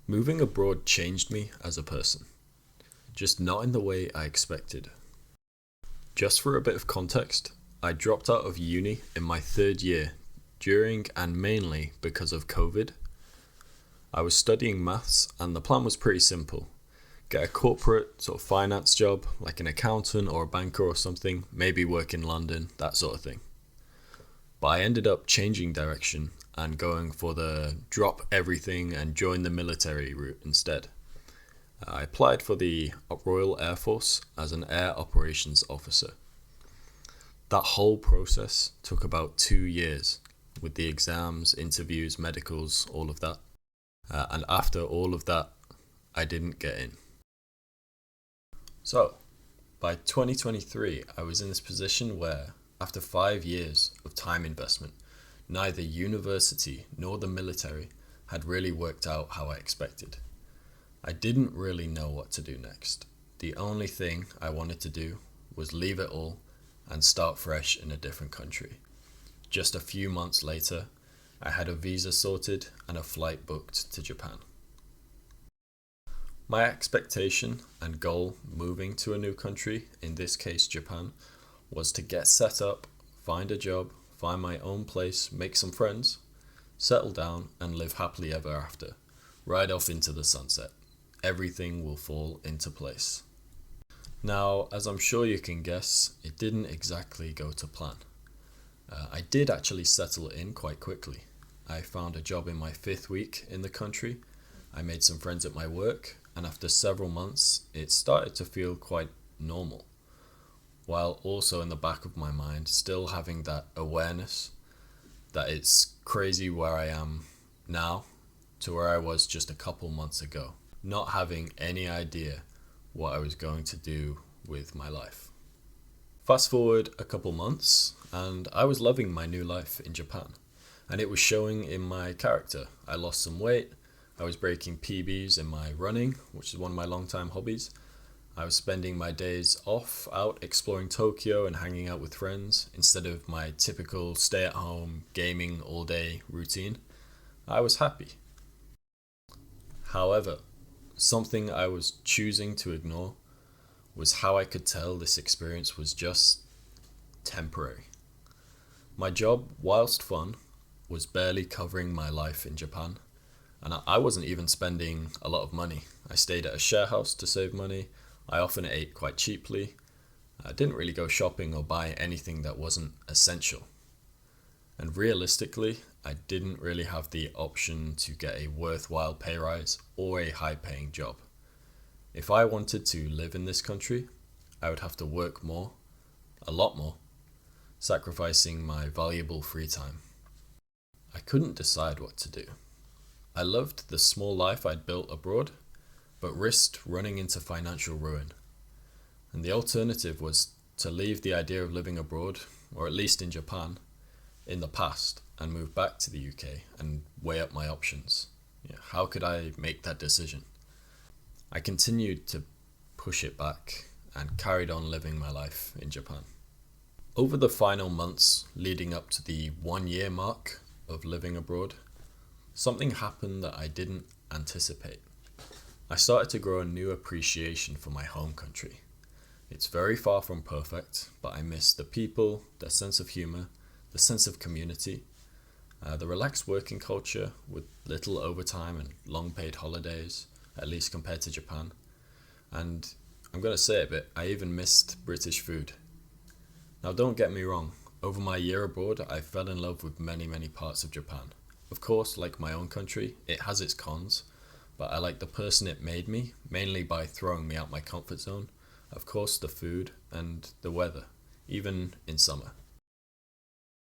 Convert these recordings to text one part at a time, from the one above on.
Moving abroad changed me as a person, just not in the way I expected. Just for a bit of context, I dropped out of uni in my third year during and mainly because of COVID. I was studying maths and the plan was pretty simple. Get a corporate sort of finance job like an accountant or a banker or something, maybe work in London, that sort of thing. But I ended up changing direction and going for the drop everything and join the military route instead. I applied for the Royal Air Force as an air operations officer. That whole process took about 2 years with the exams, interviews, medicals, all of that. And after all of that, I didn't get in. So, by 2023, I was in this position where, after 5 years of time investment, neither university nor the military had really worked out how I expected. I didn't really know what to do next. The only thing I wanted to do was leave it all and start fresh in a different country. Just a few months later, I had a visa sorted and a flight booked to Japan. My expectation and goal moving to a new country, in this case Japan, was to get set up, find a job, find my own place, make some friends, settle down and live happily ever after, right off into the sunset. Everything will fall into place. Now, as I'm sure you can guess, it didn't exactly go to plan. I did actually settle in quite quickly. I found a job in my 5th week in the country. I made some friends at my work, and after several months, it started to feel quite normal. While also in the back of my mind, still having that awareness that it's crazy where I am now to where I was just a couple months ago, not having any idea what I was going to do with my life. Fast forward a couple months, and I was loving my new life in Japan, and it was showing in my character. I lost some weight, I was breaking PBs in my running, which is one of my long-time hobbies. I was spending my days off out exploring Tokyo and hanging out with friends instead of my typical stay-at-home gaming all-day routine. I was happy. However, something I was choosing to ignore was how I could tell this experience was just temporary. My job, whilst fun, was barely covering my life in Japan, and I wasn't even spending a lot of money. I stayed at a share house to save money. I often ate quite cheaply. I didn't really go shopping or buy anything that wasn't essential. And realistically, I didn't really have the option to get a worthwhile pay rise or a high paying job. If I wanted to live in this country, I would have to work more, a lot more, sacrificing my valuable free time. I couldn't decide what to do. I loved the small life I'd built abroad, but risked running into financial ruin. And the alternative was to leave the idea of living abroad, or at least in Japan, in the past and move back to the UK and weigh up my options. How could I make that decision? I continued to push it back and carried on living my life in Japan. Over the final months leading up to the 1 year mark of living abroad, something happened that I didn't anticipate. I started to grow a new appreciation for my home country. It's very far from perfect, but I miss the people, their sense of humour, the sense of community, the relaxed working culture with little overtime and long paid holidays, at least compared to Japan. And I'm going to say it, but I even missed British food. Now don't get me wrong, over my year abroad I fell in love with many parts of Japan. Of course, like my own country, it has its cons, but I like the person it made me, mainly by throwing me out my comfort zone. Of course, the food and the weather, even in summer.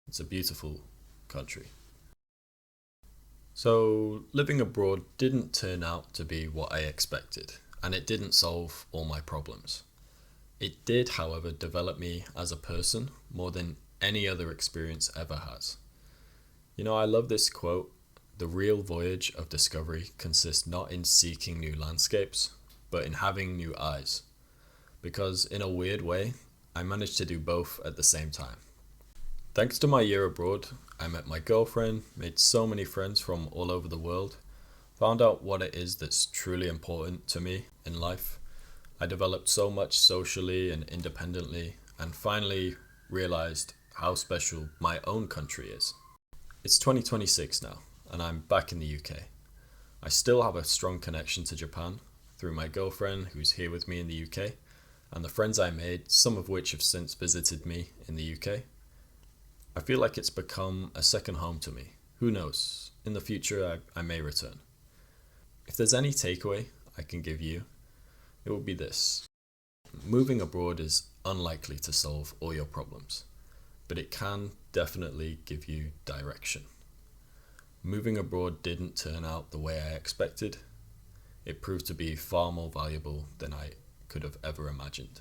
It's a beautiful country. So, living abroad didn't turn out to be what I expected, and it didn't solve all my problems. It did, however, develop me as a person more than any other experience ever has. I love this quote: the real voyage of discovery consists not in seeking new landscapes, but in having new eyes. Because in a weird way, I managed to do both at the same time. Thanks to my year abroad, I met my girlfriend, made so many friends from all over the world, Found out what it is that's truly important to me in life. I developed so much socially and independently, and finally realized how special my own country is. It's 2026 now, and I'm back in the UK. I still have a strong connection to Japan through my girlfriend who's here with me in the UK, and the friends I made, some of which have since visited me in the UK. I feel like it's become a second home to me. Who knows? In the future, I may return. If there's any takeaway I can give you, it will be this. Moving abroad is unlikely to solve all your problems, but it can definitely give you direction. Moving abroad didn't turn out the way I expected. It proved to be far more valuable than I could have ever imagined.